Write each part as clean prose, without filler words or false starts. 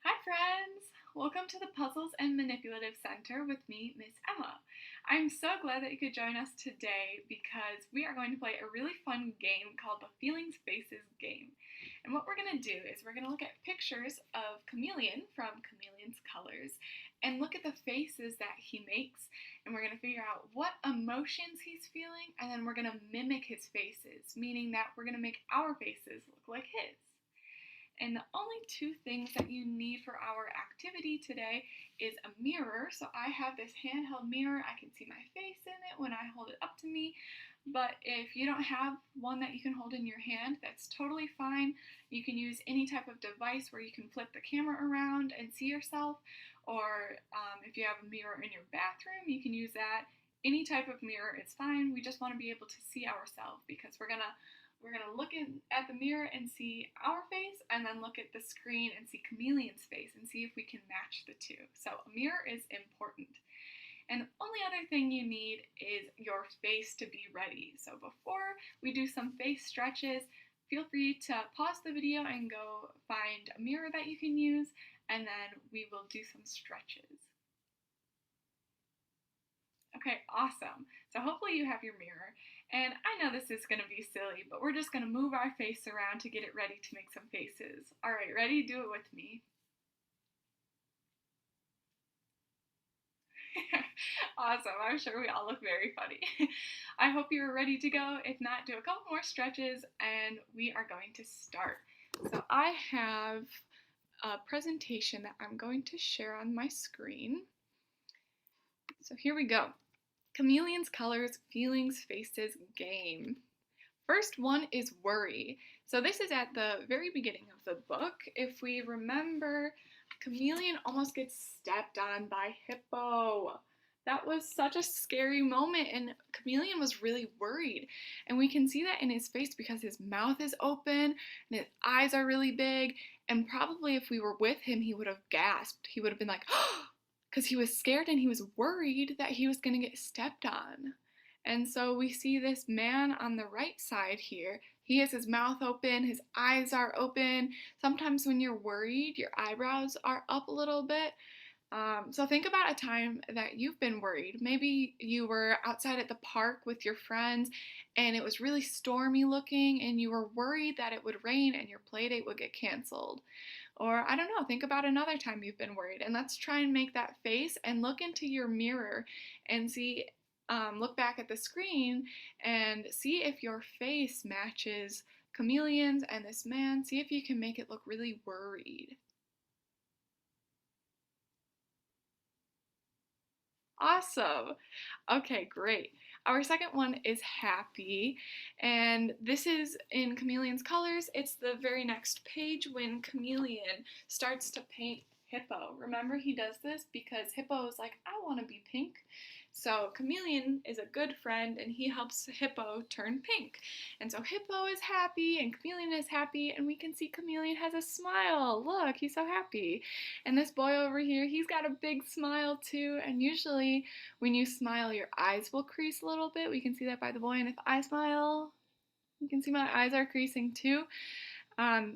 Hi friends! Welcome to the Puzzles and Manipulative Center with me, Miss Emma. I'm so glad that you could join us today because we are going to play a really fun game called the Feelings Faces game. And what we're going to do is we're going to look at pictures of Chameleon from Chameleon's Colors and look at the faces that he makes, and we're going to figure out what emotions he's feeling, and then we're going to mimic his faces, meaning that we're going to make our faces look like his. And the only two things that you need for our activity today is a mirror. So I have this handheld mirror. I can see my face in it when I hold it up to me. But if you don't have one that you can hold in your hand, that's totally fine. You can use any type of device where you can flip the camera around and see yourself. Or if you have a mirror in your bathroom, you can use that. Any type of mirror is fine. We just want to be able to see ourselves because we're gonna look at the mirror and see our face, and then look at the screen and see Chameleon's face and see if we can match the two. So a mirror is important. And the only other thing you need is your face to be ready. So before we do some face stretches, feel free to pause the video and go find a mirror that you can use, and then we will do some stretches. Okay, awesome. So hopefully you have your mirror. And I know this is going to be silly, but we're just going to move our face around to get it ready to make some faces. All right, ready? Do it with me. Awesome. I'm sure we all look very funny. I hope you're ready to go. If not, do a couple more stretches and we are going to start. So I have a presentation that I'm going to share on my screen. So here we go. Chameleon's Colors, Feelings, Faces game. First one is worry. So this is at the very beginning of the book. If we remember, Chameleon almost gets stepped on by Hippo. That was such a scary moment, and Chameleon was really worried. And we can see that in his face because his mouth is open and his eyes are really big. And probably if we were with him, he would have gasped. He would have been like, because he was scared and he was worried that he was going to get stepped on. And so we see this man on the right side here. He has his mouth open, his eyes are open. Sometimes when you're worried, your eyebrows are up a little bit. So think about a time that you've been worried. Maybe you were outside at the park with your friends and it was really stormy looking and you were worried that it would rain and your play date would get canceled. Or I don't know, think about another time you've been worried, and let's try and make that face and look into your mirror and see, look back at the screen and see if your face matches Chameleon's and this man. See if you can make it look really worried. Awesome. Okay, great. Our second one is happy, and this is in Chameleon's Colors. It's the very next page when Chameleon starts to paint Hippo. Remember, he does this because Hippo is like, I want to be pink. So Chameleon is a good friend and he helps Hippo turn pink. And so Hippo is happy and Chameleon is happy, and we can see Chameleon has a smile. Look, he's so happy. And this boy over here, he's got a big smile too. And usually when you smile, your eyes will crease a little bit. We can see that by the boy. And if I smile, you can see my eyes are creasing too.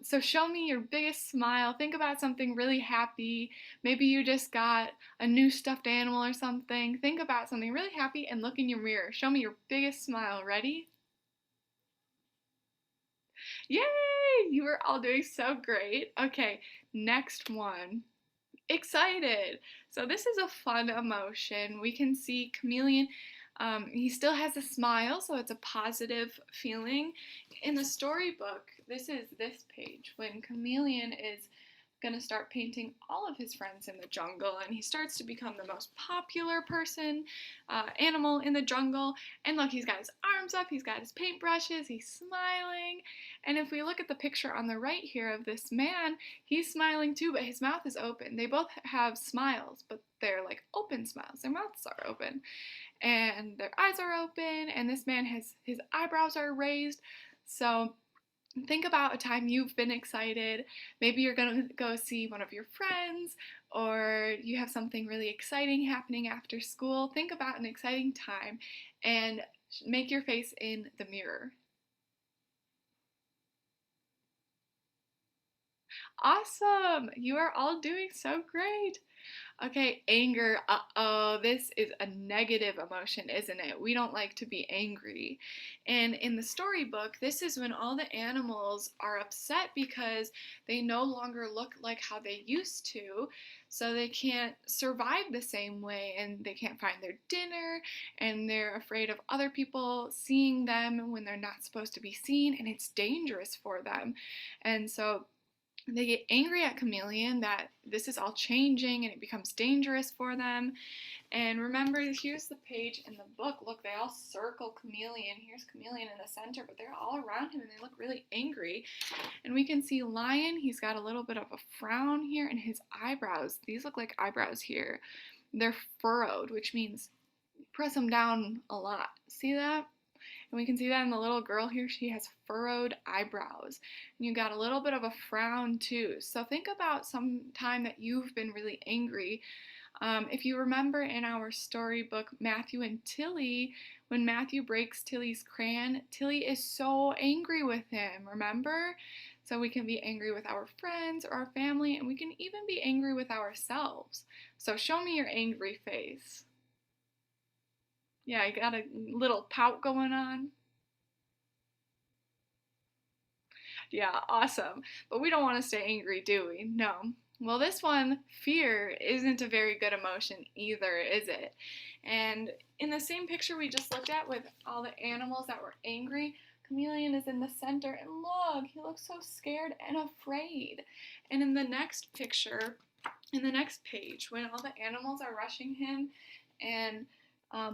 So show me your biggest smile. Think about something really happy. Maybe you just got a new stuffed animal or something. Think about something really happy and look in your mirror. Show me your biggest smile. Ready? Yay! You are all doing so great. Okay, next one. Excited. So this is a fun emotion. We can see Chameleon, he still has a smile, so it's a positive feeling. In the storybook, this is this page when Chameleon is going to start painting all of his friends in the jungle, and he starts to become the most popular animal in the jungle. And look, he's got his arms up, he's got his paintbrushes, he's smiling. And if we look at the picture on the right here of this man, he's smiling too, but his mouth is open. They both have smiles, but they're like open smiles. Their mouths are open and their eyes are open, and this man has his eyebrows are raised. So think about a time you've been excited. Maybe you're going to go see one of your friends, or you have something really exciting happening after school. Think about an exciting time and make your face in the mirror. Awesome! You are all doing so great. Okay, anger. Uh-oh, this is a negative emotion, isn't it? We don't like to be angry. And in the storybook, this is when all the animals are upset because they no longer look like how they used to. So they can't survive the same way and they can't find their dinner and they're afraid of other people seeing them when they're not supposed to be seen and it's dangerous for them. And so they get angry at Chameleon that this is all changing and it becomes dangerous for them. And remember, here's the page in the book. Look, they all circle Chameleon. Here's Chameleon in the center, but they're all around him and they look really angry. And we can see Lion, he's got a little bit of a frown here, and his eyebrows, these look like eyebrows here. They're furrowed, which means press them down a lot. See that? And we can see that in the little girl here, she has furrowed eyebrows. And you got a little bit of a frown too. So think about some time that you've been really angry. If you remember in our storybook, Matthew and Tilly, when Matthew breaks Tilly's crayon, Tilly is so angry with him, remember? So we can be angry with our friends or our family, and we can even be angry with ourselves. So show me your angry face. Yeah, I got a little pout going on. Yeah, awesome. But we don't want to stay angry, do we? No. Well, this one, fear, isn't a very good emotion either, is it? And in the same picture we just looked at with all the animals that were angry, Chameleon is in the center, and look, he looks so scared and afraid. And in the next picture, in the next page, when all the animals are rushing him and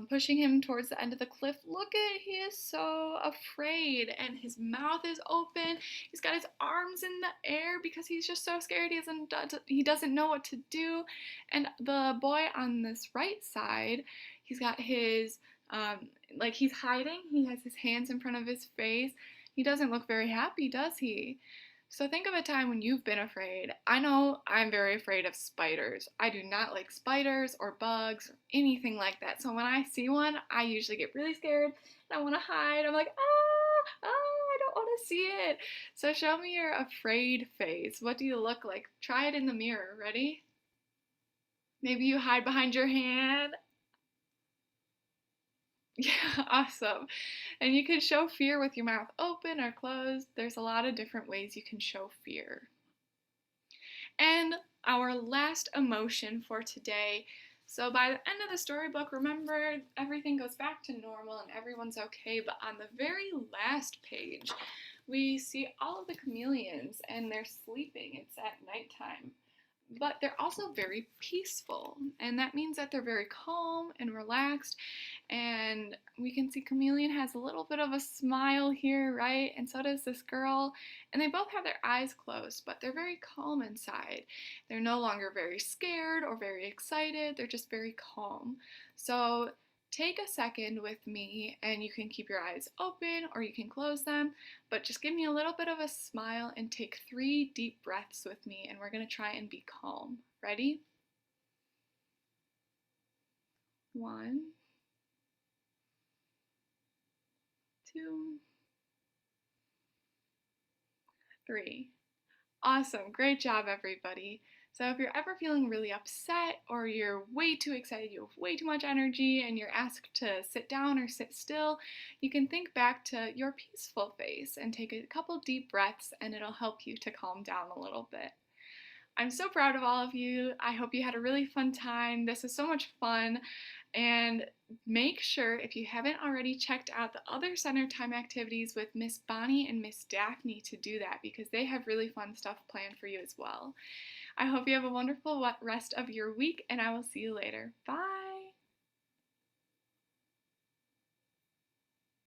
pushing him towards the end of the cliff. Look at, he is so afraid and his mouth is open. He's got his arms in the air because he's just so scared. He doesn't know what to do. And the boy on this right side, he's got his like he's hiding. He has his hands in front of his face. He doesn't look very happy, does he? So think of a time when you've been afraid. I know I'm very afraid of spiders. I do not like spiders or bugs or anything like that. So when I see one, I usually get really scared and I want to hide. I'm like, I don't want to see it. So show me your afraid face. What do you look like? Try it in the mirror. Ready? Maybe you hide behind your hand. Yeah, awesome. And you can show fear with your mouth open or closed. There's a lot of different ways you can show fear. And our last emotion for today. So by the end of the storybook, remember, everything goes back to normal and everyone's okay. But on the very last page, we see all of the chameleons and they're sleeping. It's at nighttime. But they're also very peaceful, and that means that they're very calm and relaxed. And we can see Chameleon has a little bit of a smile here, right? And so does this girl. And they both have their eyes closed, but they're very calm inside. They're no longer very scared or very excited, they're just very calm. So take a second with me, and you can keep your eyes open or you can close them, but just give me a little bit of a smile and take 3 deep breaths with me, and we're going to try and be calm. Ready? 1, 2, 3. Awesome. Great job, everybody. So if you're ever feeling really upset or you're way too excited, you have way too much energy, and you're asked to sit down or sit still, you can think back to your peaceful face and take a couple deep breaths, and it'll help you to calm down a little bit. I'm so proud of all of you. I hope you had a really fun time. This is so much fun. And make sure, if you haven't already, checked out the other center time activities with Miss Bonnie and Miss Daphne to do that, because they have really fun stuff planned for you as well. I hope you have a wonderful rest of your week, and I will see you later. Bye!